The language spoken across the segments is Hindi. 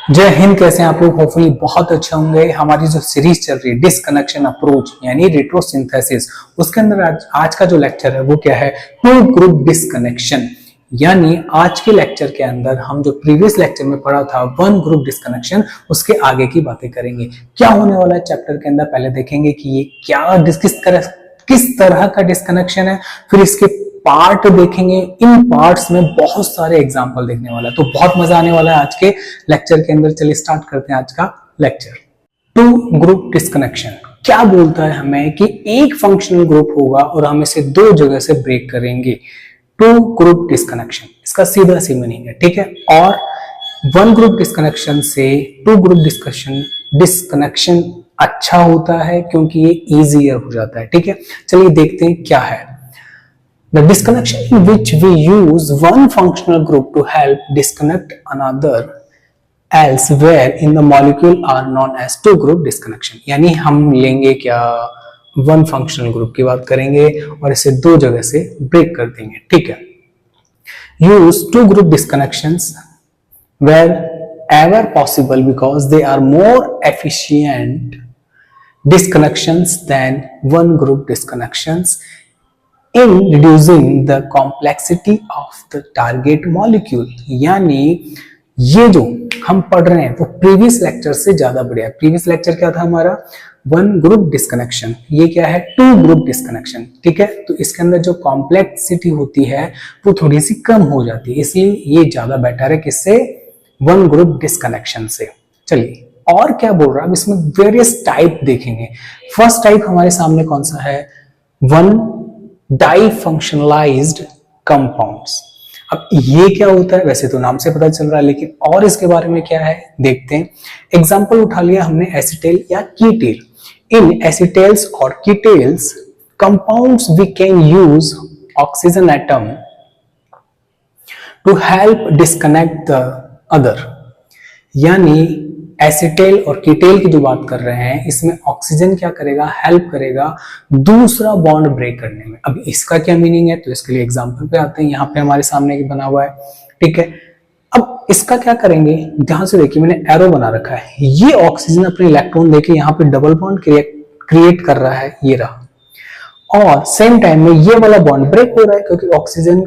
जय हिंद। कैसे हैं आप लोग? होपफुली बहुत अच्छे होंगे। हमारी जो सीरीज चल रही है डिस्कनेक्शन अप्रोच यानी रेट्रोसिंथेसिस, उसके अंदर आज का जो लेक्चर है वो क्या है? Two group disconnection. यानी आज के लेक्चर के अंदर हम जो प्रीवियस लेक्चर में पढ़ा था वन ग्रुप डिस्कनेक्शन, उसके आगे की बातें करेंगे। क्या होने वाला है चैप्टर के अंदर, पहले देखेंगे कि ये क्या किस तरह का डिस्कनेक्शन है, फिर इसके पार्ट देखेंगे। इन पार्ट्स में बहुत सारे एग्जाम्पल देखने वाला है, तो बहुत मजा आने वाला है आज के लेक्चर के अंदर। चलिए स्टार्ट करते हैं आज का लेक्चर। टू ग्रुप डिस्कनेक्शन क्या बोलता है हमें कि एक फंक्शनल ग्रुप होगा और हम इसे दो जगह से ब्रेक करेंगे। टू ग्रुप डिस्कनेक्शन, इसका सीधा सी मीनिंग है, ठीक है। और वन ग्रुप डिस्कनेक्शन से टू ग्रुप डिस्कनेक्शन अच्छा होता है क्योंकि ये इजियर हो जाता है, ठीक है। चलिए देखते हैं क्या है। The disconnection in which we use one functional group to help disconnect another elsewhere in the molecule are known as two group disconnection। यानी हम लेंगे क्या, वन फंक्शनल ग्रुप की बात करेंगे और इसे दो जगह से ब्रेक कर देंगे, ठीक है। Use two group disconnections wherever possible because they are more efficient disconnections than one group disconnections in reducing the complexity of the target molecule। यानी ये जो हम पढ़ रहे हैं वो प्रीवियस लेक्चर से ज्यादा बढ़िया है। प्रीवियस लेक्चर क्या था हमारा? One group disconnection. ये क्या है? टू ग्रुप डिस्कनेक्शन, ठीक है। तो इसके अंदर जो कॉम्प्लेक्सिटी होती है वो थोड़ी सी कम हो जाती है, इसलिए ये ज्यादा बेटर है किससे? वन ग्रुप डिस्कनेक्शन से। चलिए और क्या बोल रहा है, अब इसमें वेरियस टाइप देखेंगे। फर्स्ट टाइप हमारे सामने कौन सा है? One difunctionalized compounds. अब ये क्या होता है? वैसे तो नाम से पता चल रहा है, लेकिन और इसके बारे में क्या है देखते हैं। एग्जांपल उठा लिया हमने एसिटेल या कीटेल। इन एसिटेल्स और ketals compounds we can use oxygen atom to help disconnect the other. यानी एसिटेल और कीटेल की जो बात कर रहे हैं, इसमें ऑक्सीजन क्या करेगा? हेल्प करेगा दूसरा बॉन्ड ब्रेक करने में। अब इसका क्या मीनिंग है? तो इसके लिए एग्जांपल पे आते हैं। यहाँ पे हमारे सामने बना हुआ है, ठीक है। अब इसका क्या करेंगे? ध्यान से देखिए, मैंने एरो बना रखा है। ये ऑक्सीजन अपने इलेक्ट्रॉन देके यहाँ पे डबल बॉन्ड क्रिएट कर रहा है, ये रहा। और सेम टाइम में ये वाला बॉन्ड ब्रेक हो रहा है क्योंकि ऑक्सीजन,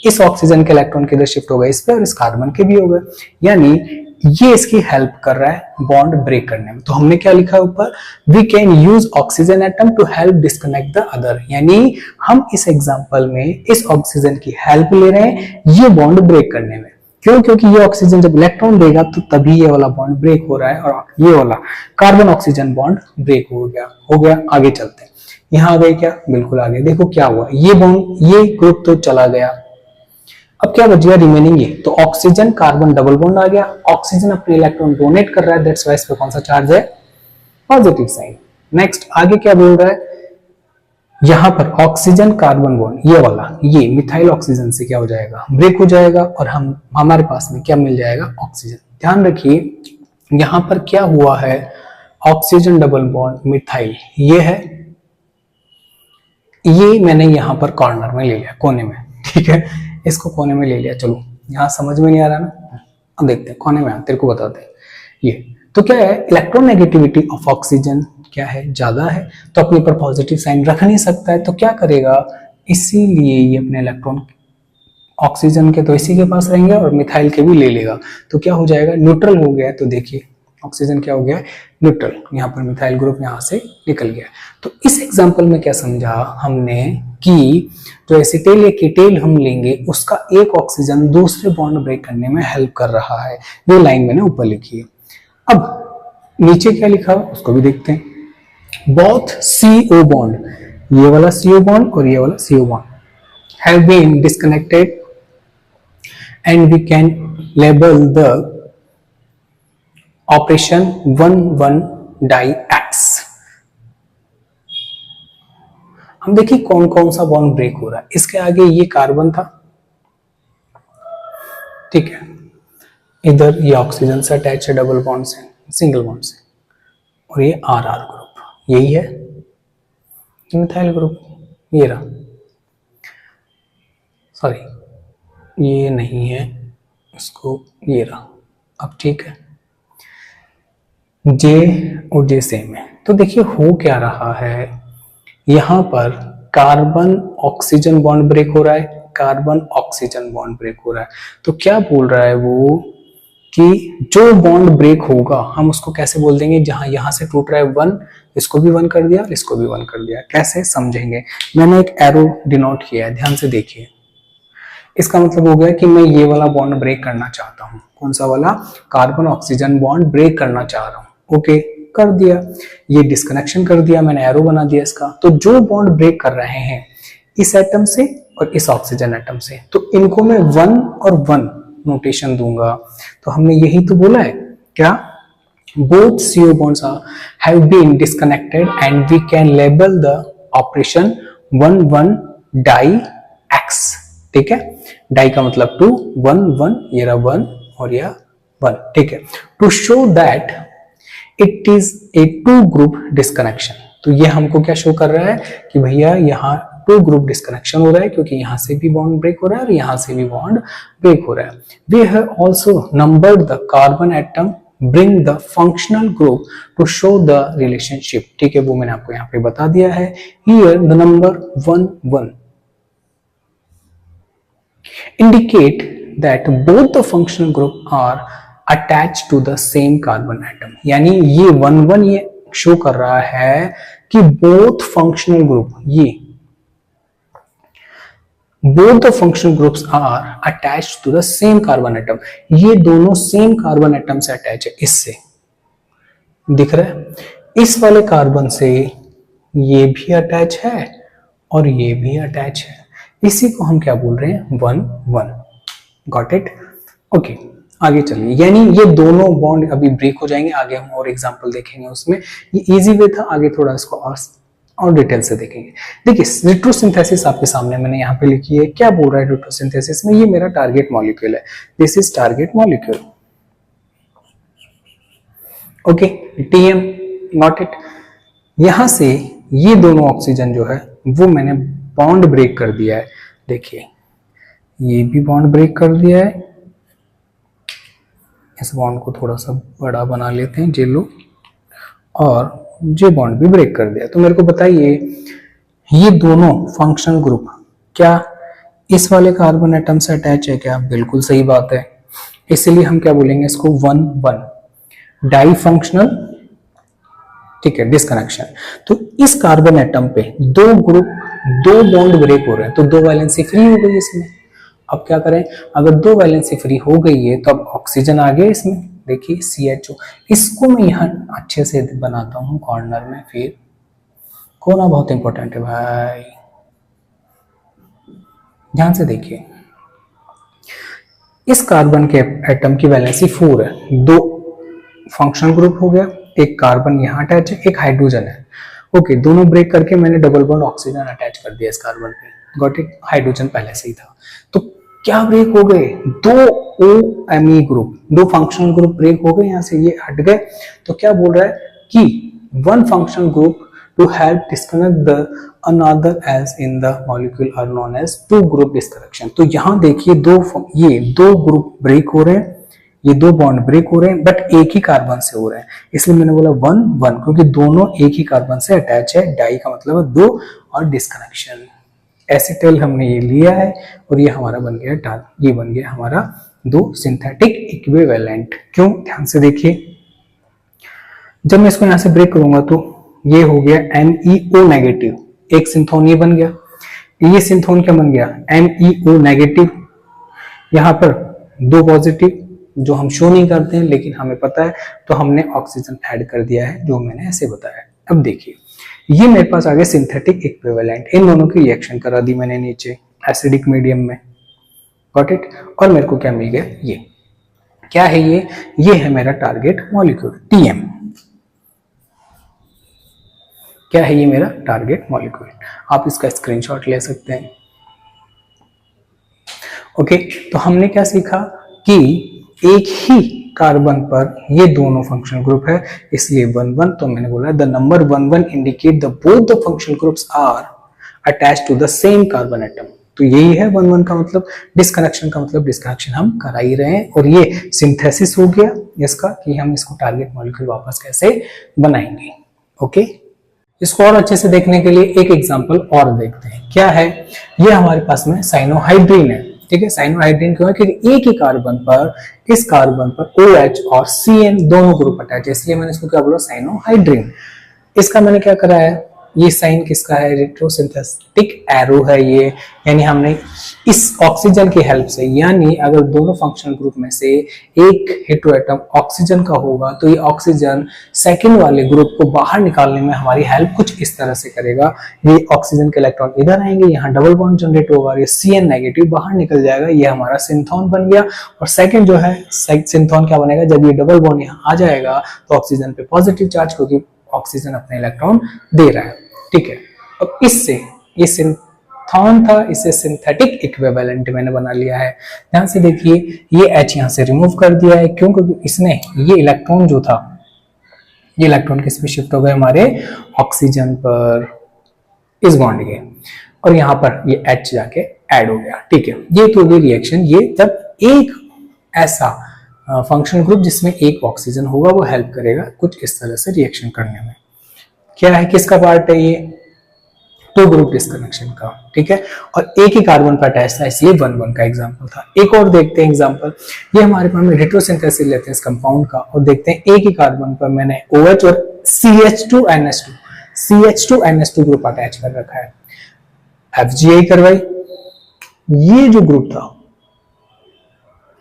इस ऑक्सीजन के इलेक्ट्रॉन किधर शिफ्ट हो गए? इस पे, और इस कार्बन के भी हो गए। यानी ये इसकी हेल्प कर रहा है बॉन्ड ब्रेक करने में। तो हमने क्या लिखा है ऊपर? We can use oxygen atom to help disconnect the other. यानी हम इस एग्जांपल में इस ऑक्सीजन की हेल्प ले रहे हैं ये बॉन्ड ब्रेक करने में। क्यों? क्योंकि ये ऑक्सीजन जब इलेक्ट्रॉन देगा तो तभी ये वाला बॉन्ड ब्रेक हो रहा है और ये वाला कार्बन ऑक्सीजन बॉन्ड ब्रेक हो गया। आगे चलते हैं। यहां आ गए क्या? बिल्कुल आ गए। देखो क्या हुआ, ये बॉन्ड, ये ग्रुप तो चला गया। अब क्या बच गया रिमेनिंग? ये तो ऑक्सीजन कार्बन डबल बॉन्ड आ गया। ऑक्सीजन अपने इलेक्ट्रॉन डोनेट कर रहा है, दैट्स व्हाई इस पे कौन सा चार्ज है? Positive sign. नेक्स्ट आगे क्या बोल रहा है? यहां पर ऑक्सीजन कार्बन बॉन्ड, ये वाला, ये मिथाइल ऑक्सीजन से क्या हो जाएगा? ब्रेक हो जाएगा और हमारे पास में क्या मिल जाएगा? ऑक्सीजन। ध्यान रखिए यहां पर क्या हुआ है? ऑक्सीजन डबल बॉन्ड मिथाइल, ये है, ये मैंने यहां पर कॉर्नर में ले लिया, कोने में, ठीक है। इसको कोने में ले लिया। चलो यहां समझ में नहीं आ रहा ना, अब देखते हैं कोने में तेरे को बताते हैं। ये तो क्या है? इलेक्ट्रोनेगेटिविटी ऑफ ऑक्सीजन क्या है? ज्यादा है, तो अपने ऊपर पॉजिटिव साइन रख नहीं सकता है, तो क्या करेगा? इसीलिए ये अपने इलेक्ट्रॉन ऑक्सीजन के तो इसी के पास रहेंगे और मिथाइल के भी ले लेगा, तो क्या हो जाएगा? न्यूट्रल हो गया। तो देखिए ऑक्सीजन क्या हो गया? न्यूट्रल। यहाँ पर मिथाइल ग्रुप यहाँ से निकल गया। तो इस एग्जांपल में क्या समझा हमने कि जो एसिटेल या कीटेल हम लेंगे उसका एक ऑक्सीजन दूसरे बॉन्ड ब्रेक करने में हेल्प कर रहा है। ये लाइन मैंने ऊपर लिखी है। अब नीचे क्या लिखा उसको भी देखते हैं। बोथ CO बॉन्ड, ये वाला CO बॉन्ड और ये वाला CO bond have been disconnected and we can label the operation 1,1 di X. हम देखिए कौन कौन सा बॉन्ड ब्रेक हो रहा है। इसके आगे ये कार्बन था, ठीक है। इधर ये ऑक्सीजन से अटैच है डबल बॉन्ड से, सिंगल बॉन्ड से, और ये RR ग्रुप, यही है मिथाइल ग्रुप। ये रहा, सॉरी ये नहीं है, इसको ये रहा। अब ठीक है, जे और जे सेम है। तो देखिए हो क्या रहा है, यहां पर कार्बन ऑक्सीजन बॉन्ड ब्रेक हो रहा है, कार्बन ऑक्सीजन बॉन्ड ब्रेक हो रहा है। तो क्या बोल रहा है वो कि जो बॉन्ड ब्रेक होगा हम उसको कैसे बोल देंगे, जहां यहां से टूट रहा है 1, इसको भी 1 कर दिया, इसको भी 1 कर दिया। कैसे समझेंगे, मैंने एक एरो डिनोट किया है, ध्यान से देखिए। इसका मतलब हो गया कि मैं ये वाला बॉन्ड ब्रेक करना चाहता हूं। कौन सा वाला, कार्बन ऑक्सीजन बॉन्ड ब्रेक करना चाह रहा हूं। ओके, कर दिया, ये डिस्कनेक्शन कर दिया, मैंने एरो बना दिया इसका। तो जो बॉन्ड ब्रेक कर रहे हैं इस एटम से और इस ऑक्सीजन एटम से, तो इनको मैं 1 और 1 नोटेशन दूंगा। तो हमने यही तो बोला है क्या, both CO bonds have been disconnected and we can label the operation 1-1 di-X। ठीक है, डाई का मतलब 2, 1 1, ये रहा 1 और यह 1। ठीक है, to show that it is a 2 group disconnection. तो ये हमको क्या शो कर रहा है कि भैया यहाँ 2 ग्रुप डिस्कनेक्शन हो रहा है, क्योंकि यहां से भी बॉन्ड ब्रेक हो रहा है और यहां से भी बॉन्ड ब्रेक हो रहा है। We have also numbered the carbon atom, bring the functional group to show the relationship. ठीक है, वो मैंने आपको यहाँ पे बता दिया है। Here the number 1 1 indicate that both the functional group are attached to the same carbon atom। यानी ये 1 1 ये शो कर रहा है कि both functional group, ये both the functional groups are attached to the same carbon atom। ये दोनों सेम कार्बन एटम से अटैच है। इससे दिख रहा है, इस वाले कार्बन से ये भी अटैच है और ये भी अटैच है। इसी को हम क्या बोल रहे हैं, 1 1। Got it? ओके, आगे चलिए। यानी ये दोनों बॉन्ड अभी ब्रेक हो जाएंगे, आगे हम और एग्जांपल देखेंगे उसमें। ये इजी वे था, आगे थोड़ा इसको और डिटेल से देखेंगे। देखिए रिट्रोसिंथेसिस आपके सामने मैंने यहाँ पे लिखी है। क्या बोल रहा है रिट्रोसिंथेसिस में, ये मेरा टारगेट मॉलिक्यूल है, this is target molecule. Okay, TM, got it. यहां से ये दोनों ऑक्सीजन जो है वो मैंने बॉन्ड ब्रेक कर दिया है। देखिए ये भी बॉन्ड ब्रेक कर दिया है। इस बॉन्ड को थोड़ा सा बड़ा बना लेते हैं, जे लो, और जे बॉन्ड भी ब्रेक कर दिया। तो मेरे को बताइए ये दोनों फंक्शनल ग्रुप क्या इस वाले कार्बन एटम से अटैच है क्या? बिल्कुल सही बात है। इसलिए हम क्या बोलेंगे इसको, 1 1 डाई फंक्शनल। ठीक है, डिस्कनेक्शन। तो इस कार्बन एटम पे 2 ग्रुप, 2 बॉन्ड ब्रेक हो रहे हैं, तो 2 वैलेंसी फ्री हो गई इसमें। अब क्या करें, अगर 2 वैलेंसी फ्री हो गई है तो अब ऑक्सीजन आ गया इसमें। देखिए CHO, इसको मैं यहाँ अच्छे से बनाता हूँ कॉर्नर में। फिर कोना बहुत इंपॉर्टेंट है भाई, ध्यान से देखिए। इस कार्बन के एटम की वैलेंसी 4 है, 2 फंक्शनल ग्रुप हो गया, एक कार्बन यहाँ अटैच है, एक हाइड्रोजन है। ओके, दोनों ब्रेक करके मैंने डबल बॉन्ड ऑक्सीजन अटैच कर दिया इस कार्बन पे। Got it? हाइड्रोजन पहले से ही था। तो क्या ब्रेक हो गए, 2 OMe group, 2 functional group break हो गए, यहां से ये हट गए। तो क्या बोल रहा है कि 1 functional group to help disconnect the another as in the molecule are known as 2 group disconnection। तो यहां देखिए ये 2 ग्रुप ब्रेक हो रहे हैं, ये 2 बॉन्ड ब्रेक हो रहे हैं, बट एक ही कार्बन से हो रहे हैं। इसलिए मैंने बोला 1 1, क्योंकि दोनों एक ही कार्बन से अटैच है। डाई का मतलब है 2 और डिस्कनेक्शन। एसिटाइल हमने ये लिया है और ये हमारा बन गया टाल, ये बन गया हमारा 2 सिंथेटिक इक्विवेलेंट। क्यों? ध्यान से देखिए, जब मैं इसको यहां से ब्रेक करूंगा तो ये हो गया MEO नेगेटिव, एक सिंथोन ये बन गया। ये सिंथोन क्या बन गया, MEO नेगेटिव। यहां पर 2 पॉजिटिव जो हम शो नहीं करते हैं लेकिन हमें पता है, तो हमने ऑक्सीजन ऐड कर दिया है, जो मैंने ऐसे बताया। अब देखिए ये मेरे पास आ गया सिंथेटिक इक्विवेलेंट। इन दोनों की रिएक्शन करा दी मैंने नीचे एसिडिक मीडियम में। Got it? और मेरे को क्या मिल गया, ये क्या है, ये है मेरा टारगेट मॉलिक्यूल TM। क्या है ये मेरा टारगेट मॉलिक्यूल। आप इसका स्क्रीनशॉट ले सकते हैं। ओके, तो हमने क्या सीखा कि एक ही कार्बन पर ये दोनों फंक्शनल ग्रुप है, इसलिए 1 1। तो मैंने बोला the number 1 1 indicate the both the functional groups are attached to the same carbon atom. तो यही है 1-1 का मतलब, डिस्कनेक्शन का मतलब डिस्कनेक्शन हम करा ही रहे हैं। और ये सिंथेसिस हो गया इसका कि हम इसको टारगेट मॉलिक्यूल वापस कैसे बनाएंगे। ओके, इसको और अच्छे से देखने के लिए एक एग्जांपल और देखते हैं। क्या है, ये हमारे पास में साइनोहाइड्रीन है। ठीक है, साइनोहाइड्रीन क्यों है, क्योंकि एक ही कार्बन पर, इस कार्बन पर OH और CN दोनों ग्रुप अटैच है, इसलिए मैंने इसको क्या बोला, साइनोहाइड्रीन। इसका मैंने क्या करा है, ये साइन किसका है, रेट्रोसिंथेटिक एरो है ये, यानी हमने इस ऑक्सीजन की हेल्प से, यानी अगर दोनों फंक्शनल ग्रुप में से एक हेटेरोएटम ऑक्सीजन का होगा तो ये ऑक्सीजन सेकंड वाले ग्रुप को बाहर निकालने में हमारी हेल्प कुछ इस तरह से करेगा। ये ऑक्सीजन के इलेक्ट्रॉन इधर आएंगे, यहाँ डबल बॉन्ड जनरेट होगा, ये CN नेगेटिव बाहर निकल जाएगा, ये हमारा सिंथोन बन गया। और सेकंड जो है सिंथोन क्या बनेगा, जब ये डबल बॉन्ड यहाँ आ जाएगा तो ऑक्सीजन पे पॉजिटिव चार्ज, क्योंकि ऑक्सीजन अपने इलेक्ट्रॉन दे रहा है। ठीक है, अब इससे ये सिंथोन था, इसे सिंथेटिक इक्विवेलेंट मैंने बना लिया है। ध्यान से देखिए, ये H यहां से रिमूव कर दिया है, क्यों, क्योंकि इसने ये इलेक्ट्रॉन जो था, ये इलेक्ट्रॉन किस पे शिफ्ट हो गए, हमारे ऑक्सीजन पर, इस बॉन्ड के, और यहां पर ये H जाके ऐड हो गया। ठीक है, ये तो होगी रिएक्शन। ये जब एक ऐसा फंक्शनल ग्रुप जिसमें एक ऑक्सीजन होगा वो हेल्प करेगा कुछ इस तरह से रिएक्शन करने में। क्या है, किसका पार्ट है ये, दो ग्रुप डिस्कनेक्शन का। ठीक है, और एक ही कार्बन पर अटैच था, इसलिए 1-1 का एग्जांपल था। एक और देखते हैं एग्जांपल, ये हमारे पास में रेट्रोसिंथेसिस लेते हैं इस कंपाउंड का, और देखते हैं एक ही कार्बन पर मैंने OH और CH2NH2 ग्रुप अटैच कर रखा है, FGI करवाई, ये जो ग्रुप था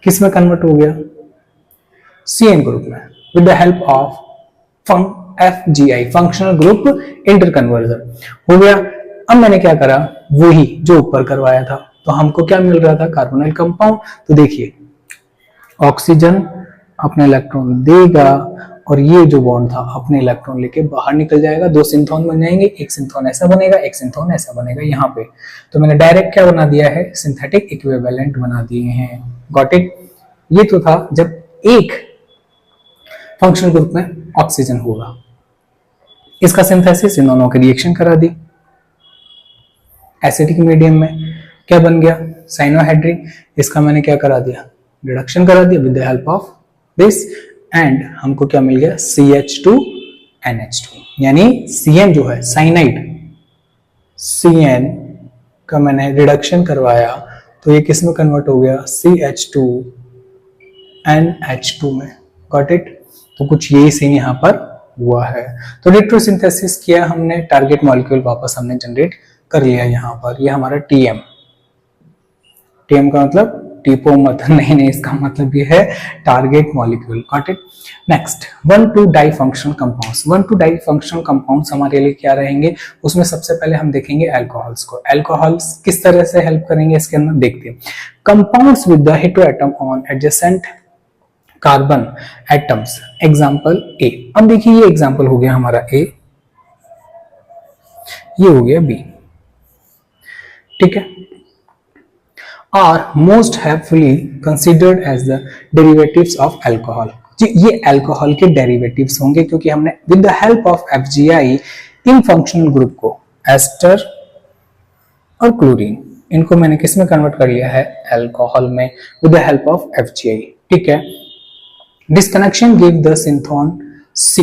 किस में कन्वर्ट हो गया, CN ग्रुप में, with the help of FGI, functional group interconversion हो गया। अब मैंने क्या करा, वही जो ऊपर करवाया था, तो हमको क्या मिल रहा था, कार्बोनिल कंपाउंड। तो देखिए, ऑक्सीजन अपने इलेक्ट्रॉन देगा और ये जो बॉन्ड था अपने इलेक्ट्रॉन लेके बाहर निकल जाएगा, दो सिंथोन बन जाएंगे, एक सिंथोन ऐसा बनेगा, एक सिंथोन ऐसा बनेगा यहाँ पे। तो मैंने डायरेक्ट क्या बना दिया है, सिंथेटिक इक्विवेलेंट बना दिए हैं। Got it. ये तो था जब एक फंक्शनल ग्रुप में ऑक्सीजन होगा, इसका सिंथेसिस इन दोनों की रिएक्शन करा दी, एसिडिक मीडियम में क्या बन गया, साइनोहाइड्रिन। इसका मैंने क्या करा दिया, रिडक्शन करा दिया with the help of this, and हमको क्या मिल गया, CH2NH2, यानी CN जो है साइनाइड, CN का मैंने रिडक्शन करवाया तो ये किस में कन्वर्ट हो गया, CH2NH2 में। Got it. तो कुछ यही सीन यहाँ पर हुआ है। तो रेट्रोसिंथेसिस किया हमने, टारगेट मॉलिक्यूल वापस हमने जनरेट कर लिया यहाँ पर। ये हमारा TM का मतलब टीपो मत, नहीं, इसका मतलब ये है target molecule. Got it. Next, 1,2 difunctional compounds. 1,2 difunctional compounds हमारे लिए क्या रहेंगे, उसमें सबसे पहले हम देखेंगे अल्कोहल्स को। अल्कोहल्स किस तरह से हेल्प करेंगे इसके अंदर, देखते हैं। Compounds with the heteroatom on adjacent carbon atoms, example A। अब देखिए, ये एग्जाम्पल हो गया हमारा A, ये हो गया B। ठीक है, are most happily considered as the derivatives of alcohol. जी, ये अल्कोहल के डेरिवेटिव्स होंगे, क्योंकि हमने with the help of FGI इन फंक्शनल ग्रुप को, एस्टर और क्लोरीन, इनको मैंने किस में कन्वर्ट कर लिया है, अल्कोहल में, with the help of FGI। ठीक है, डिस्कनेक्शन गिव द सिंथोन C।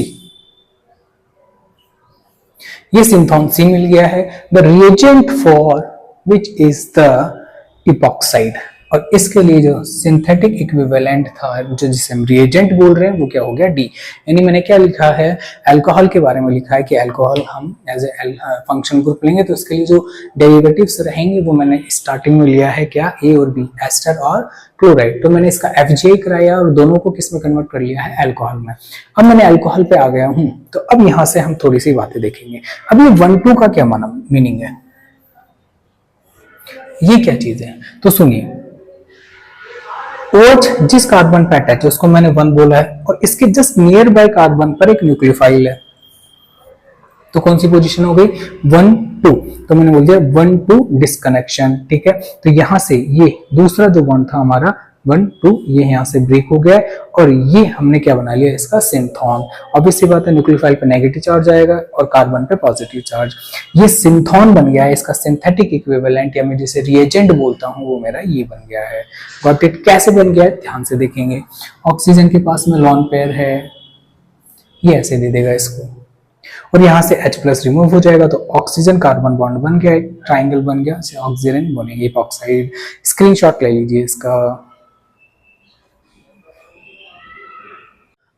ये सिंथोन C मिल गया है। The reagent for which is the epoxide, और इसके लिए जो सिंथेटिक इक्विवेलेंट था, जो जिसे हम रिएजेंट बोल रहे हैं, वो क्या हो गया, D। यानी मैंने क्या लिखा है, अल्कोहल के बारे में लिखा है कि अल्कोहल हम एज ए फंक्शनल ग्रुप लेंगे तो इसके लिए जो डेरिवेटिव्स रहेंगे वो मैंने स्टार्टिंग में लिया है, क्या, A और B, एस्टर और क्लोराइड। तो मैंने इसका FGI कराया और दोनों को किस में कन्वर्ट कर लिया है, अल्कोहल में। अब मैंने अल्कोहल पे आ गया हूं, तो अब यहां से हम थोड़ी सी बातें देखेंगे। अब ये 1,2 का क्या मीनिंग है, ये क्या चीज है, तो सुनिए। OH जिस कार्बन पे अटैच है उसको मैंने 1 बोला है, और इसके जस्ट नियर बाय कार्बन पर एक न्यूक्लियोफाइल है, तो कौन सी पोजीशन हो गई, 1,2। तो मैंने बोल दिया 1,2 डिस्कनेक्शन। ठीक है, तो यहां से ये दूसरा जो बॉन्ड था हमारा 1 2, ये यहाँ से ब्रेक हो गया और ये हमने क्या बना लिया, इसका सिंथॉन। ऑब्वियसली बात है, न्यूक्लियोफाइल पे नेगेटिव चार्ज आएगा और कार्बन पे पॉजिटिव चार्ज। ये सिंथॉन बन गया है, इसका सिंथेटिक इक्विवेलेंट या मैं जिसे रिएजेंट बोलता हूँ वो मेरा ये बन गया है। Got it? कैसे बन गया है ध्यान से देखेंगे। ऑक्सीजन के पास में लॉन पेयर है, ये ऐसे दे देगा इसको और यहाँ से H+ रिमूव हो जाएगा तो ऑक्सीजन कार्बन बॉन्ड बन गया, एक ट्राइंगल बन गया, ऑक्सीजन बनेगी इपॉक्साइड। स्क्रीनशॉट ले लीजिए इसका।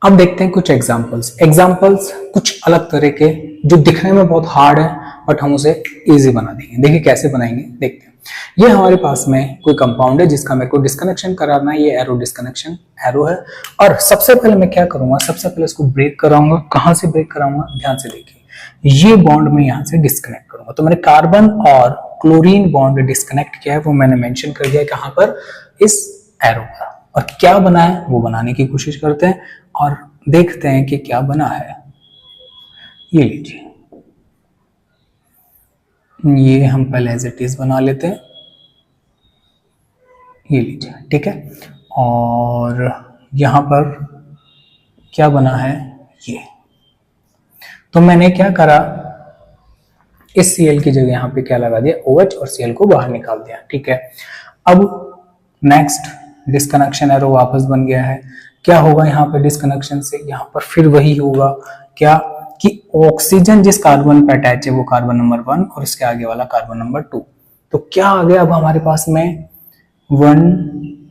अब देखते हैं कुछ एग्जांपल्स कुछ अलग तरह के जो दिखने में बहुत हार्ड है बट हम उसे इजी बना देंगे। देखिए कैसे बनाएंगे, देखते हैं। ये हमारे पास में कोई कंपाउंड है जिसका मेरे को डिस्कनेक्शन कराना है, ये एरो डिस्कनेक्शन एरो है और सबसे पहले मैं क्या करूंगा, सबसे पहले इसको ब्रेक कराऊंगा। कहां से ब्रेक कराऊंगा, ध्यान से देखिए, ये बॉन्ड में यहां से डिस्कनेक्ट करूंगा। तो मैंने कार्बन और क्लोरीन बॉन्ड डिस्कनेक्ट किया है, वो मैंने मेंशन कर दिया है कहां पर, इस एरो पर। और क्या बना है वो बनाने की कोशिश करते हैं और देखते हैं कि क्या बना है। ये लीजिए, ये हम पहले एज इट इज बना लेते हैं, ये लीजिए, ठीक है। और यहां पर क्या बना है, ये तो मैंने क्या करा, इस Cl की जगह यहां पे क्या लगा दिया, OH और Cl को बाहर निकाल दिया, ठीक है। अब नेक्स्ट डिस्कनेक्शन एरो वापस बन गया है। क्या होगा यहाँ पे डिस्कनेक्शन से, यहाँ पर फिर वही होगा क्या कि ऑक्सीजन जिस कार्बन पे अटैच है वो कार्बन नंबर 1 और इसके आगे वाला कार्बन नंबर 2। तो क्या आ गया अब हमारे पास में 1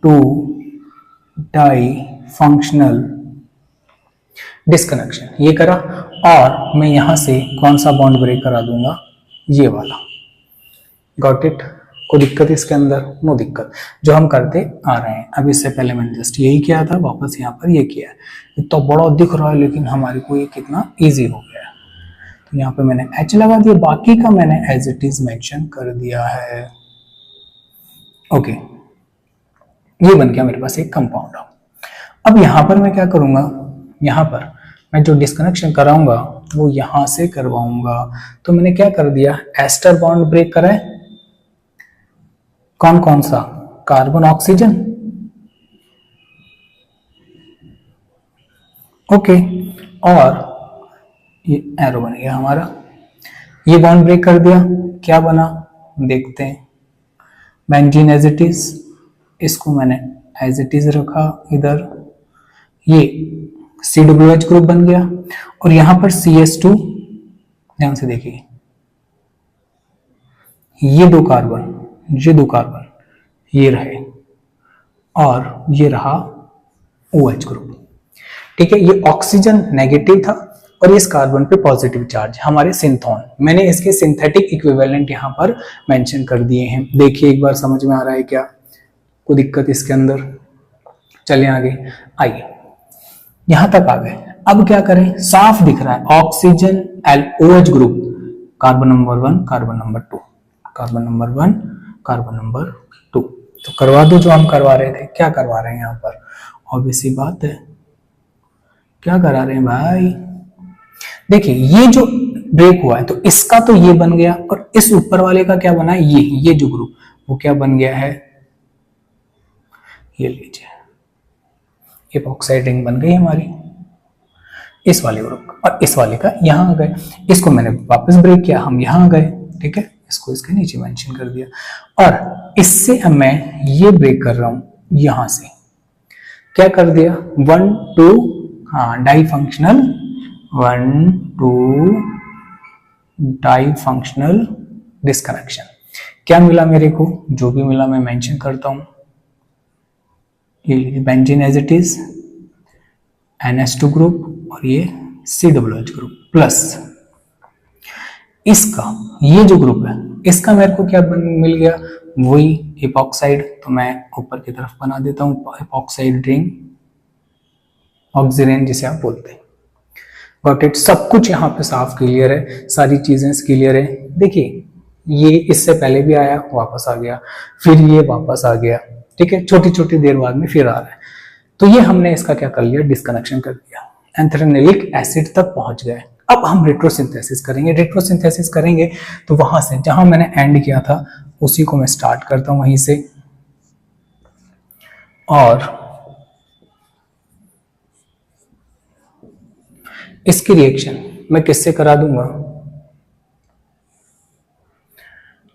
2 डाई फंक्शनल डिस्कनेक्शन, ये करा। और मैं यहां से कौन सा बॉन्ड ब्रेक करा दूंगा, ये वाला। Got it? कोई दिक्कत इसके अंदर? नो दिक्कत, जो हम करते आ रहे हैं। अब इससे पहले मैंने जस्ट यही किया था, वापस यहाँ पर ये किया है। इतना तो बड़ा दिख रहा है लेकिन हमारे को ये कितना इजी हो गया है। तो यहाँ पे मैंने H लगा दिया, बाकी का मैंने एज इट इज मेंशन कर दिया है। ओके, ये बन गया मेरे पास एक कंपाउंड। अब यहाँ पर मैं क्या करूंगा, यहाँ पर मैं जो डिस्कनेक्शन कराऊंगा वो यहां से करवाऊंगा। तो मैंने क्या कर दिया, एस्टर बॉन्ड ब्रेक करा है। कौन कौन सा, कार्बन ऑक्सीजन, ओके। और ये एरो बन गया हमारा, ये बॉन्ड ब्रेक कर दिया। क्या बना देखते हैं, बेंजीन एज इट इज, इसको मैंने एज इट इज रखा इधर, ये COOH ग्रुप बन गया। और यहां पर CS2, ध्यान से देखिए, ये दो कार्बन, ये दो कार्बन, ये रहे और ये रहा OH ग्रुप, ठीक है। ये ऑक्सीजन नेगेटिव था और इस कार्बन पे पॉजिटिव चार्ज, हमारे सिंथॉन। मैंने इसके सिंथेटिक इक्विवेलेंट यहां पर मेंशन कर दिए हैं। देखिए एक बार समझ में आ रहा है क्या, कोई दिक्कत इसके अंदर? चलिए आगे, आइए यहां तक आ गए। अब क्या करें, साफ दिख रहा है oxygen OH group, carbon number 1 carbon number 2, carbon number 1 carbon number 2। तो करवा दो जो हम करवा रहे थे। क्या करवा रहे हैं यहाँ पर, ऑब्वियसली बात है, क्या करा रहे हैं भाई, देखिए ये जो ब्रेक हुआ है तो इसका तो ये बन गया और इस ऊपर वाले का क्या बना है, ये जो ग्रुप वो क्या बन गया है, ये लीजिए, इपॉक्साइड रिंग बन गई हमारी इस वाले ग्रुप। और इस वाले का यहां आ गए, इसको मैंने वापस ब्रेक किया, हम यहां आ गए, ठीक है। इसको इसके नीचे मेंशन कर दिया और इससे अब मैं ये ब्रेक कर रहा हूं, यहां से क्या कर दिया, 1 2, हाँ di functional, 1 2 di functional disconnection. क्या मिला मेरे को, जो भी मिला मैं मेंशन करता हूं। ये benzene as it is, NH2 group और ये COOH ग्रुप प्लस इसका ये जो ग्रुप है इसका मेरे को क्या मिल गया, वही इपॉक्साइड। तो मैं ऊपर की तरफ बना देता हूं इपॉक्साइड रिंग, ऑक्सीजन जिसे आप बोलते हैं। Got it? सब कुछ यहाँ पे साफ क्लियर है, सारी चीजें क्लियर है। देखिए ये इससे पहले भी आया, वापस आ गया, फिर ये वापस आ गया, ठीक है। छोटी छोटी देर बाद में फिर आ रहा है। तो ये हमने इसका क्या कर लिया, डिस्कनेक्शन कर दिया, एंथ्रेनिलिक एसिड तक पहुंच गए। अब हम रेट्रोसिंथेसिस करेंगे। रेट्रोसिंथेसिस करेंगे तो वहां से जहां मैंने एंड किया था उसी को मैं स्टार्ट करता हूं, वहीं से और इसकी रिएक्शन मैं किससे करा दूंगा,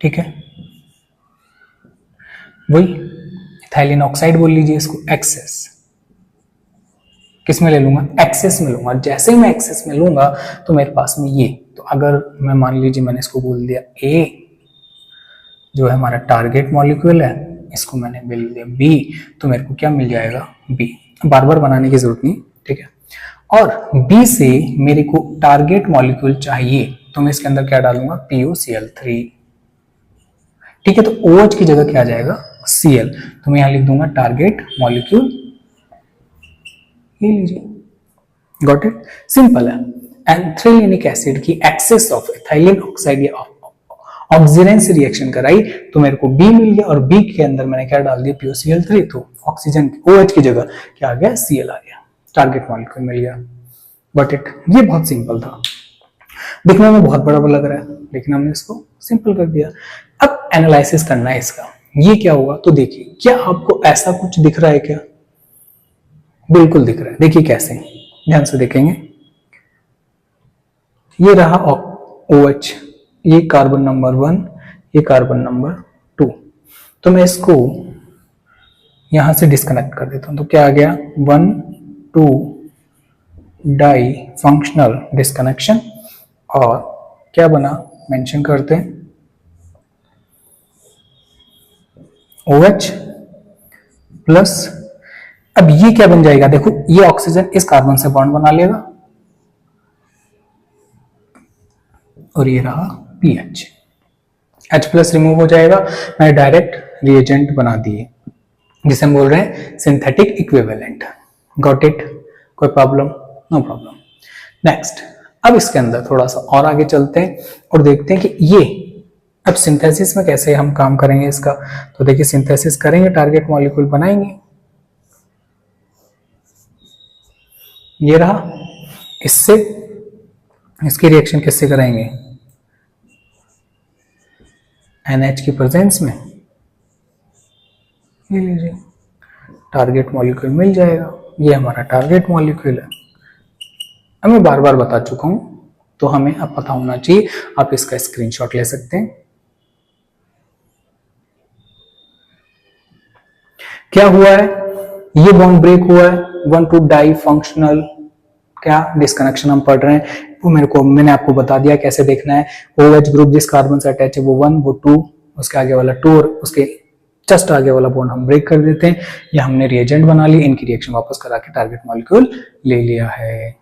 ठीक है, वही इथाइलिन ऑक्साइड बोल लीजिए इसको, एक्सेस किस में ले लूंगा, एक्सेस में लूंगा। जैसे ही मैं एक्सेस में लूंगा तो मेरे पास में ये, तो अगर मैं मान लीजिए मैंने इसको बोल दिया ए जो है हमारा टारगेट मॉलिक्यूल है, इसको मैंने बोल दिया बी, तो मेरे को क्या मिल जाएगा, बी। बार बार बनाने की जरूरत नहीं, ठीक है। और बी से मेरे को टारगेट मॉलिक्यूल चाहिए, तो मैं इसके अंदर क्या डालूंगा, PuCl3, ठीक है। तो OH की जगह क्या आ जाएगा, Cl, तो मैं यहां लिख दूंगा टारगेट मॉलिक्यूल, ये लीजिए, गॉट इट, सिंपल है। एंथ्रेलिनिक एसिड की एक्सेस ऑफ इथाइलिन ऑक्साइड या ऑक्सीजन से रिएक्शन कराई तो मेरे को बी मिल गया, और बी के अंदर मैंने क्या डाल दिया, PuCl3, तो ऑक्सीजन OH की जगह क्या आ गया, Cl आ गया, टारगेट मॉलिक्यूल मिल गया, गॉट इट। ये बहुत सिंपल था, दिखने में बहुत बड़ा लग रहा है लेकिन हमने इसको सिंपल कर दिया। अब एनालिसिस करना है इसका, ये क्या होगा, तो देखिए क्या आपको ऐसा कुछ दिख रहा है क्या, बिल्कुल दिख रहा है, देखिए कैसे, ध्यान से देखेंगे, ये रहा OH, ये कार्बन नंबर 1, ये कार्बन नंबर 2, तो मैं इसको यहां से डिस्कनेक्ट कर देता हूं, तो क्या आ गया, 1,2 डाई फंक्शनल डिस्कनेक्शन, और क्या बना, मेंशन करते हैं, OH प्लस, अब ये क्या बन जाएगा, देखो ये ऑक्सीजन इस कार्बन से बॉन्ड बना लेगा, और ये रहा PH, H प्लस रिमूव हो जाएगा, मैंने डायरेक्ट रिएजेंट बना दिए जिसे हम बोल रहे हैं सिंथेटिक इक्विवेलेंट, गॉट इट, कोई प्रॉब्लम, नो प्रॉब्लम। नेक्स्ट, अब इसके अंदर थोड़ा सा और आगे चलते हैं और देखते हैं कि ये अब सिंथेसिस में कैसे हम काम करेंगे इसका। तो देखिए सिंथेसिस करेंगे, टारगेट मॉलिक्यूल बनाएंगे, ये रहा, इससे इसकी रिएक्शन किससे कराएंगे, NH की प्रेजेंस में, ये लीजिए टारगेट मॉलिक्यूल मिल जाएगा, ये हमारा टारगेट मॉलिक्यूल है। अब मैं बार बार बता चुका हूं तो हमें अब पता होना चाहिए, आप इसका स्क्रीनशॉट ले सकते हैं। क्या हुआ है, ये बॉन्ड ब्रेक हुआ है, 1,2 डाई फंक्शनल क्या डिस्कनेक्शन हम पढ़ रहे हैं, वो मैंने आपको बता दिया कैसे देखना है। OH ग्रुप जिस कार्बन से अटैच है वो 1, वो 2, उसके आगे वाला 2 और उसके जस्ट आगे वाला बॉन्ड हम ब्रेक कर देते हैं। ये हमने रिएजेंट बना ली, इनकी रिएक्शन वापस करा के टारगेट मॉलिक्यूल ले लिया है।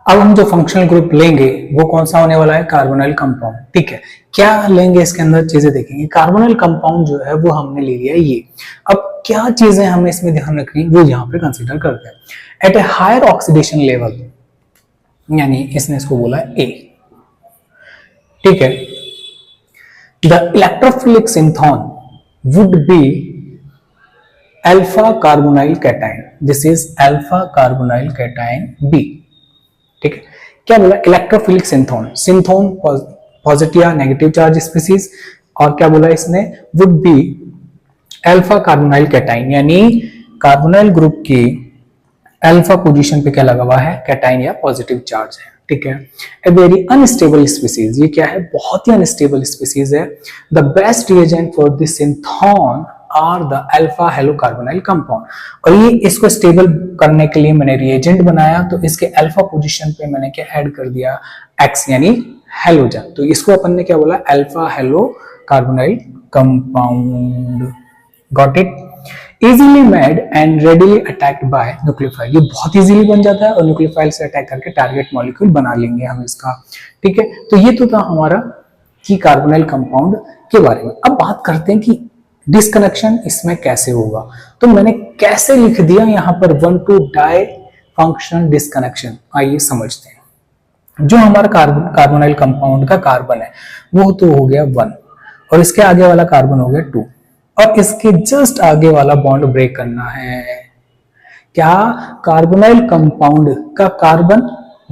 अब हम जो फंक्शनल ग्रुप लेंगे वो कौन सा होने वाला है, कार्बोनाइल कंपाउंड, ठीक है। क्या लेंगे इसके अंदर चीजें देखेंगे, कार्बोनाइल कंपाउंड जो है वो हमने ले लिया ये। अब क्या चीजें हमें इसमें ध्यान रखनी वो यहाँ पे कंसीडर करते हैं। At a higher oxidation level, यानी इसने इसको बोला ए, ठीक है, the electrophilic synthon would be alpha carbonyl cation, this is alpha carbonyl cation B, ठीक है। क्या बोला, इलेक्ट्रोफिलिक सिंथोन, सिंथोन पॉजिटिव या नेगेटिव चार्ज स्पीसीज, और क्या बोला इसने, would be alpha carbonyl cation, यानी कार्बोनाइल ग्रुप की अल्फा पोजीशन पे क्या लगा हुआ है, कैटायन या पॉजिटिव चार्ज है, ठीक है। ए वेरी अनस्टेबल स्पीसीज, ये क्या है, बहुत ही अनस्टेबल स्पीसीज है। The best reagent for this synthon are the alpha halocarbonyl compound, और ये इसको स्टेबल करने के लिए मैंने रिएजेंट बनाया, तो इसके अल्फा पोजीशन पे मैंने क्या ऐड कर दिया, एक्स यानी हेलोजन, तो इसको अपन ने क्या बोला, alpha halocarbonyl compound, got it. Easily made and readily attacked by nucleophile, ये बहुत इजीली बन जाता है और न्यूक्लियोफाइल से अटैक करके टारगेट मॉलिक्यूल बना लेंगे हम इसका, ठीक है। तो ये तो था हमारा की कार्बोनाइल कंपाउंड के बारे में। अब बात करते हैं कि डिस्कनेक्शन इसमें कैसे होगा, तो मैंने कैसे लिख दिया यहाँ पर 1,2 डाई फंक्शनल डिस्कनेक्शन, आइए समझते हैं। जो हमारा कार्बोनाइल कंपाउंड का कार्बन है वो तो हो गया 1, और इसके आगे वाला कार्बन हो गया 2, और इसके जस्ट आगे वाला बॉन्ड ब्रेक करना है। क्या, कार्बोनाइल कंपाउंड का कार्बन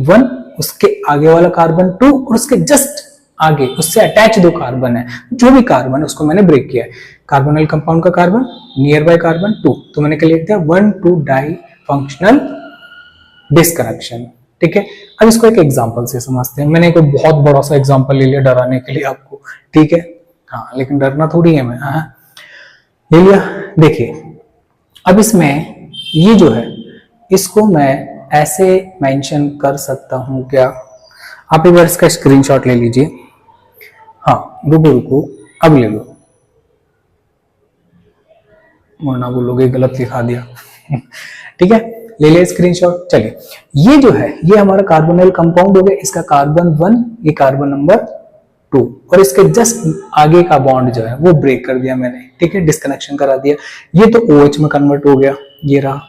1, उसके आगे वाला कार्बन 2 और उसके जस्ट आगे उससे अटैच दो कार्बन है, जो भी कार्बन है उसको मैंने ब्रेक किया है। कार्बोनाइल कंपाउंड का कार्बन, नियर बाय कार्बन 2, तो मैंने क्या लिख दिया 1,2 डाई फंक्शनल डिस्कनेक्शन। ठीक है, अब इसको एक एग्जांपल से समझते हैं। मैंने एक बहुत बड़ा सा एग्जांपल ले लिया डराने के लिए आपको, ठीक है, हाँ, लेकिन डरना थोड़ी है मैं, हाँ ले लिया। देखिए अब इसमें ये जो है इसको मैं ऐसे मेंशन कर सकता हूं क्या, आप एक बार इसका स्क्रीनशॉट ले लीजिए। हाँ रुको रुको, अब ले लो, वरना बोलोगे गलत लिखा दिया। ठीक है, ले लिया स्क्रीनशॉट। चलिए ये जो है ये हमारा कार्बोनाइल कंपाउंड हो गया, इसका कार्बन 1, ये कार्बन नंबर 2, और इसके जस्ट आगे का बॉन्ड जो है वो ब्रेक कर दिया मैंने। ठीक है, डिस्कनेक्शन करा दिया। ये तो OH में कन्वर्ट हो गया, ये रहा,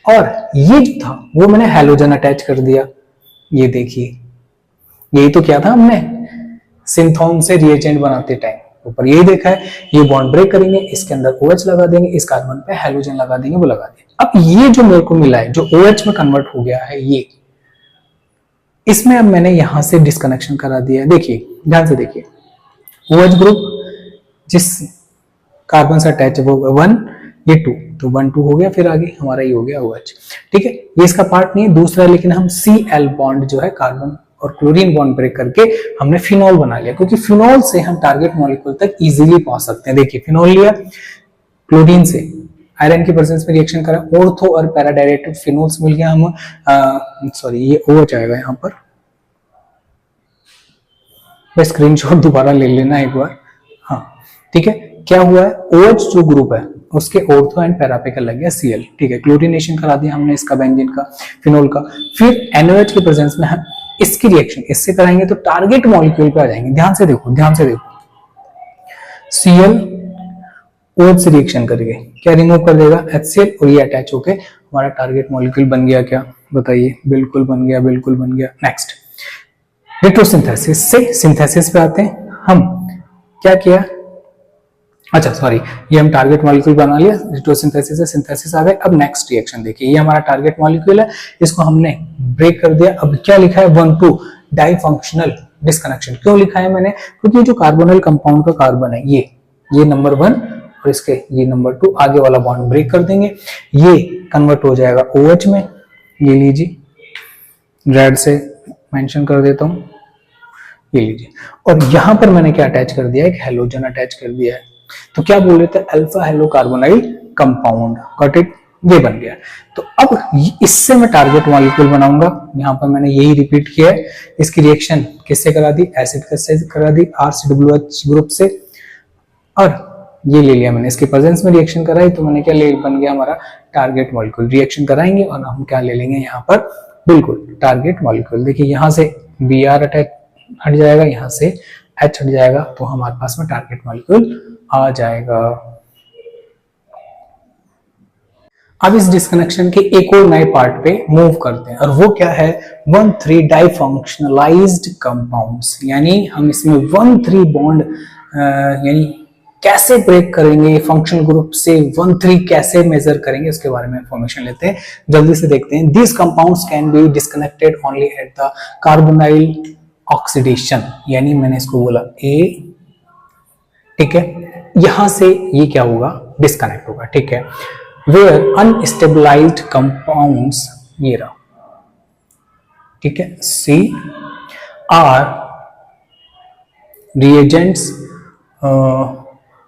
और ये जो था वो मैंने हैलोजन अटैच कर दिया। ये देखिए, यही तो क्या था हमने सिंथोन से रिएजेंट बनाते टाइम ऊपर यही देखा है। ये बॉन्ड ब्रेक करेंगे, इसके अंदर OH लगा देंगे, इस कार्बन पे हैलोजन लगा देंगे, वो लगा देंगे। अब ये जो मेरे को मिला है जो OH में कन्वर्ट हो गया है, ये इसमें अब मैंने यहां से डिस्कनेक्शन करा दिया। देखिए ध्यान से देखिए, OH ग्रुप जिस कार्बन से अटैच है वो 1, ये 2, तो 1 2 हो गया, फिर आगे हमारा ये हो गया OH। ठीक है, ये इसका पार्ट नहीं है, दूसरा, लेकिन हम Cl बॉन्ड जो है कार्बन और क्लोरीन बॉन्ड ब्रेक करके हमने फिनॉल बना लिया, क्योंकि फिनॉल से हम टारगेट मॉलिक्यूल तक इजीली पहुंच सकते हैं। देखिए फिनॉल लिया, क्लोरीन से आयरन की प्रेजेंस में रिएक्शन करा, ऑर्थो और पैरा डायरेक्टेड फिनोल्स मिल गया। हम सॉरी ये OH आएगा यहाँ पर, स्क्रीनशॉट दोबारा ले लेना एक बार। हाँ ठीक है, क्या हुआ है, OH जो ग्रुप है उसके ऑर्थो एंड पैरा पे लग गया Cl। ठीक है, क्लोरीनेशन करा दिया हमने इसका बेंजीन का, फिनोल का। फिर NaOH की प्रेजेंस में हम इसकी रिएक्शन इससे कराएंगे तो टारगेट मॉलिक्यूल पे आ जाएंगे। ध्यान से देखो, ध्यान से देखो, Cl OH से रिएक्शन करेंगे, क्या रिमूव कर देगा HCl, और ये अटैच होके हमारा टारगेट मॉलिक्यूल बन गया। क्या बताइए, बिल्कुल बन गया, बिल्कुल बन गया। नेक्स्ट रेट्रोसिंथेसिस से सिंथेसिस पे आते हैं। हम क्या किया, अच्छा सॉरी, ये हम टारगेट मॉलिक्यूल बना लिया, रेट्रोसिंथेसिस से सिंथेसिस आ गए। अब नेक्स्ट रिएक्शन देखिए, ये हमारा टारगेट मॉलिक्यूल है, इसको हमने ब्रेक कर दिया। अब क्या लिखा है 1,2 डाई फंक्शनल डिस्कनेक्शन। क्यों लिखा है मैंने, क्योंकि जो कार्बोनाइल कंपाउंड का कार्बन है ये नंबर 1 और इसके ये नंबर 2 आगे वाला बॉन्ड ब्रेक कर देंगे, ये कन्वर्ट हो जाएगा OH में। ये लीजिए, रेड से मेंशन कर देता हूं, ये लीजिए, और यहां पर मैंने क्या अटैच कर दिया, एक हैलोजन अटैच कर दिया है। तो क्या बोल रहे थे, alpha hello carbonyl compound, got it, ये बन गया। तो अब इससे मैं टारगेट मॉलिक्यूल बनाऊंगा। यहां पर मैंने यही रिपीट किया है। इसकी रिएक्शन किससे करा दी, एसिड से करा दी, RCOH ग्रुप से, और ये ले लिया मैंने, इसके प्रेजेंस में रिएक्शन कराई, तो मैंने क्या ले बन गया हमारा टारगेट मॉलिक्यूल। रिएक्शन कराएंगे और हम क्या ले लेंगे यहाँ पर, बिल्कुल टारगेट मॉलिक्यूल। देखिए यहाँ से Br अटैच हट जाएगा, यहाँ से H हट जाएगा, तो हमारे पास में टारगेट मॉलिक्यूल आ जाएगा। अब इस डिस्कनेक्शन के एक और नए पार्ट पे मूव करते हैं, और वो क्या है 1,3 डाइफंक्शनलाइज्ड कंपाउंड्स। यानी हम इसमें 1,3 बॉन्ड यानी कैसे ब्रेक करेंगे, फंक्शनल ग्रुप से 1,3 कैसे मेजर करेंगे, उसके बारे में इंफॉर्मेशन लेते हैं, जल्दी से देखते हैं। This compounds can be disconnected only at the carbonyl oxidation, यानी मैंने इसको बोला A, ठीक है, यहां से ये क्या होगा, डिस्कनेक्ट होगा। ठीक है, वेयर अनस्टेबलाइज्ड कंपाउंड्स, ये रहा, ठीक है, C are reagents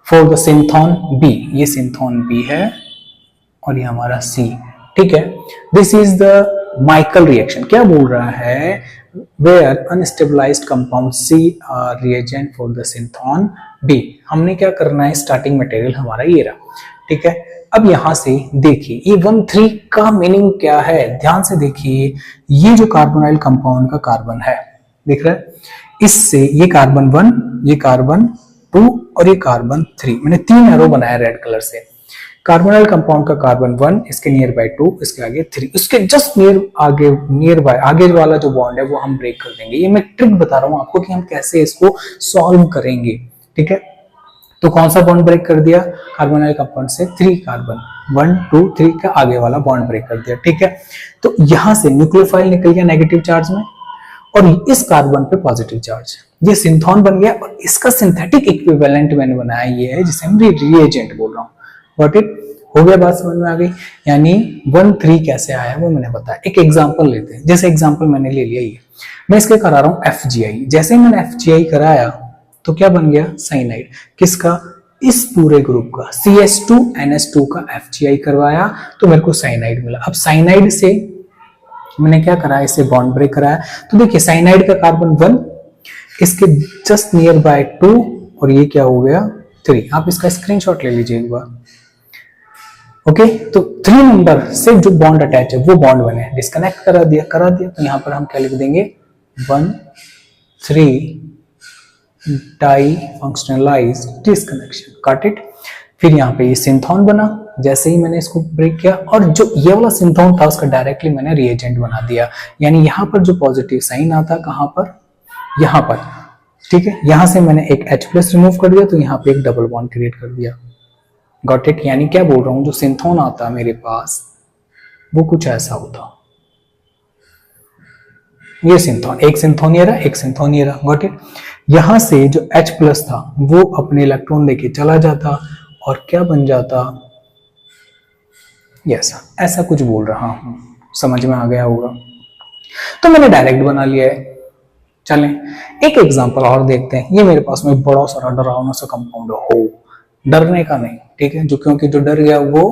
for the synthon B, ये सिंथोन B है और ये हमारा C। ठीक है, this is the Michael reaction. क्या बोल रहा है, where unstabilized compound C are reagent for the synthon B। हमने क्या करना है, स्टार्टिंग मटेरियल हमारा ये रहा। ठीक है, अब यहां से देखिए ये 1,3 का मीनिंग क्या है, ध्यान से देखिए। ये जो कार्बोनाइल कंपाउंड का कार्बन है, दिख रहा है, इससे ये कार्बन 1, ये कार्बन 2 और ये कार्बन 3, मैंने 3 एरो बनाया रेड कलर से। कार्बोनाइल कंपाउंड का कार्बन 1, इसके नियर बाय 2, इसके आगे 3, उसके जस्ट नियर बाय आगे वाला जो बॉन्ड है वो हम ब्रेक कर देंगे। ये मैं ट्रिक बता रहा हूं आपको कि हम कैसे इसको सॉल्व करेंगे। ठीक है, तो कौन सा बॉन्ड ब्रेक कर दिया, कार्बोनाइल कंपाउंड से 3 कार्बन, 1 2 3 का आगे वाला बॉन्ड ब्रेक कर दिया। ठीक है, तो यहां से न्यूक्लियोफाइल निकल गया नेगेटिव चार्ज में, और इस कार्बन पे पॉजिटिव चार्ज। ये सिंथोन बन गया और इसका सिंथेटिक इक्विवेलेंट मैंने बनाया ये है जिसे हम रिएजेंट बोल रहा हूँ। Got it? हो गया, बात समझ में आ गई। यानी 1,3 कैसे आया वो मैंने बताया। एक एग्जांपल लेते हैं, जैसे एग्जांपल मैंने ले लिया ये, मैं इसके करा रहा हूँ FgI। जैसे ही मैंने FgI कराया तो क्या बन गया? साइनाइड। किसका? इस पूरे ग्रुप का, CH2NH2 का FgI करवाया तो मेरे को साइनाइड मिला। अब साइनाइड से मैंने क्या करा? इसे बॉन्ड ब्रेक कराया। तो देखिए साइनाइड का कार्बन 1, इसके जस्ट नियर बाय 2 और ये क्या हो गया? 3। आप इसका स्क्रीनशॉट ले लीजिए एक बार। ओके, तो 3 नंबर से जो बॉन्ड अटैच है वो बॉन्ड बने, डिस्कनेक्ट करा दिया। तो यहां पर हम क्या लिख देंगे? 1,3 डाई फंक्शनलाइज डिस्कनेक्शन। Got it? फिर यहाँ पे ये सिंथोन बना, जैसे ही मैंने इसको ब्रेक किया और जो ये वाला सिंथोन था उसका डायरेक्टली मैंने रिएजेंट बना दिया। यानी यहाँ पर जो पॉजिटिव साइन आता, कहां पर? यहाँ पर। ठीक है, यहां से मैंने एक H+ रिमूव कर दिया तो यहाँ पे एक डबल बॉन्ड क्रिएट कर दिया। Got it? यानी क्या बोल रहा हूं, जो सिंथोन आता मेरे पास वो कुछ ऐसा होता। ये सिंथोन, एक सिंथोन ये रहा, एक सिंथोन ये रहा। Got it? यहां से जो H+ था वो अपने इलेक्ट्रॉन लेके चला जाता और क्या बन जाता? यस, ऐसा कुछ बोल रहा हूं, समझ में आ गया होगा। तो मैंने डायरेक्ट बना लिया है। चलें एक एग्जांपल और देखते हैं। ये मेरे पास में बड़ा सारा डरावना सा कंपाउंड हो, डरने का नहीं, ठीक है, जो क्योंकि जो डर गया वो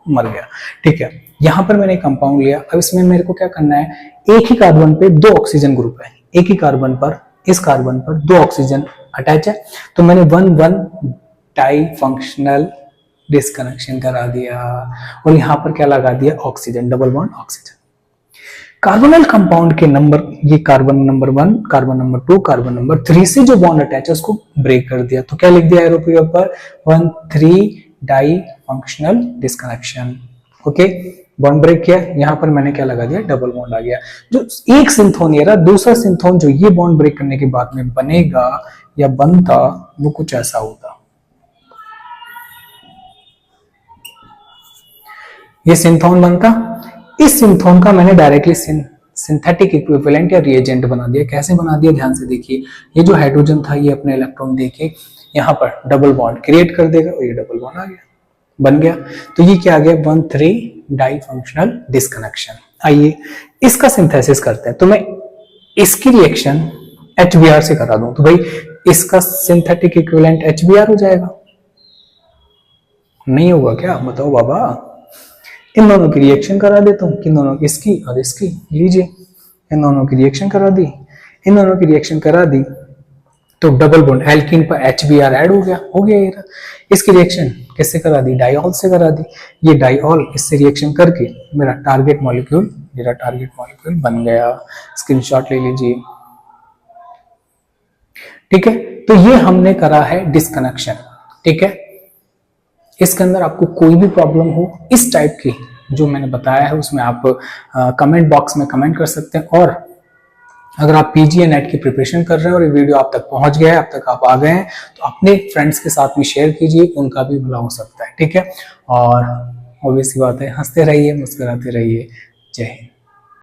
मर गया। ठीक है, यहां पर मैंने कंपाउंड लिया। अब इसमें मेरे को क्या करना है? एक ही कार्बन पे 2 ऑक्सीजन ग्रुप है, एक ही कार्बन पर, इस कार्बन पर 2 ऑक्सीजन अटैच है। तो मैंने 1,1 डाई फंक्शनल डिस्कनेक्शन करा दिया और यहां पर क्या लगा दिया? Oxygen, double bond oxygen. Carbonyl compound के नंबर, ये carbon number 1, carbon number 2, carbon number 3 से जो बॉन्ड अटैच है उसको ब्रेक कर दिया। तो क्या लिख दिया एरो पे ऊपर? 1,3 di functional disconnection. Okay, bond break किया, यहां पर मैंने क्या लगा दिया? डबल बॉन्ड आ गया। जो एक सिंथोन ये रहा, दूसरा सिंथोन जो ये बॉन्ड ब्रेक करने के बाद में बनेगा या बनता वो कुछ ऐसा होता। ये सिंथोन बनता। इस सिंथोन का मैंने डायरेक्टली सिंथेटिक इक्विवेलेंट या रिएजेंट बना दिया। कैसे बना दिया? ध्यान से देखिए। ये जो हाइड्रोजन था ये अपने इलेक्ट्रॉन देके यहाँ पर डबल बॉन्ड क्रिएट कर देगा और ये डबल बॉन्ड आ गया, बन गया। तो ये क्या आ गया? 1,3 डाई फंक्शनल डिस्कनेक्शन। आइए इसका सिंथेसिस करते हैं। तो मैं इसकी रिएक्शन HBr से करा दूं तो भाई इसका सिंथेटिक इक्विवेलेंट HBr हो जाएगा। नहीं होगा क्या? बताओ बाबा। इन दोनों की रिएक्शन करा देता हूं, किन दोनों की? इसकी और इसकी। लीजिए, इन दोनों की रिएक्शन करा दी, इन दोनों की रिएक्शन करा दी तो डबल बॉन्ड एल्कीन पर HBr ऐड हो गया ये। इसकी रिएक्शन किससे करा दी? डाइऑल से करा दी। ये डाइऑल इससे रिएक्शन करके मेरा टारगेट मॉलिक्यूल बन गया। स्क्रीनशॉट ले लीजिए। ठीक है, तो ये हमने करा है डिस्कनेक्शन। ठीक है, इसके अंदर आपको कोई भी प्रॉब्लम हो इस टाइप की जो मैंने बताया है उसमें आप कमेंट बॉक्स में कमेंट कर सकते हैं। और अगर आप PG नेट की प्रिपरेशन कर रहे हैं और ये वीडियो आप तक पहुंच गया है, अब तक आप आ गए हैं, तो अपने फ्रेंड्स के साथ में शेयर कीजिए, उनका भी भला हो सकता है। ठीक है, और ऑब्वियस सी बात है, हंसते रहिए, मुस्कुराते रहिए। जय हिंद।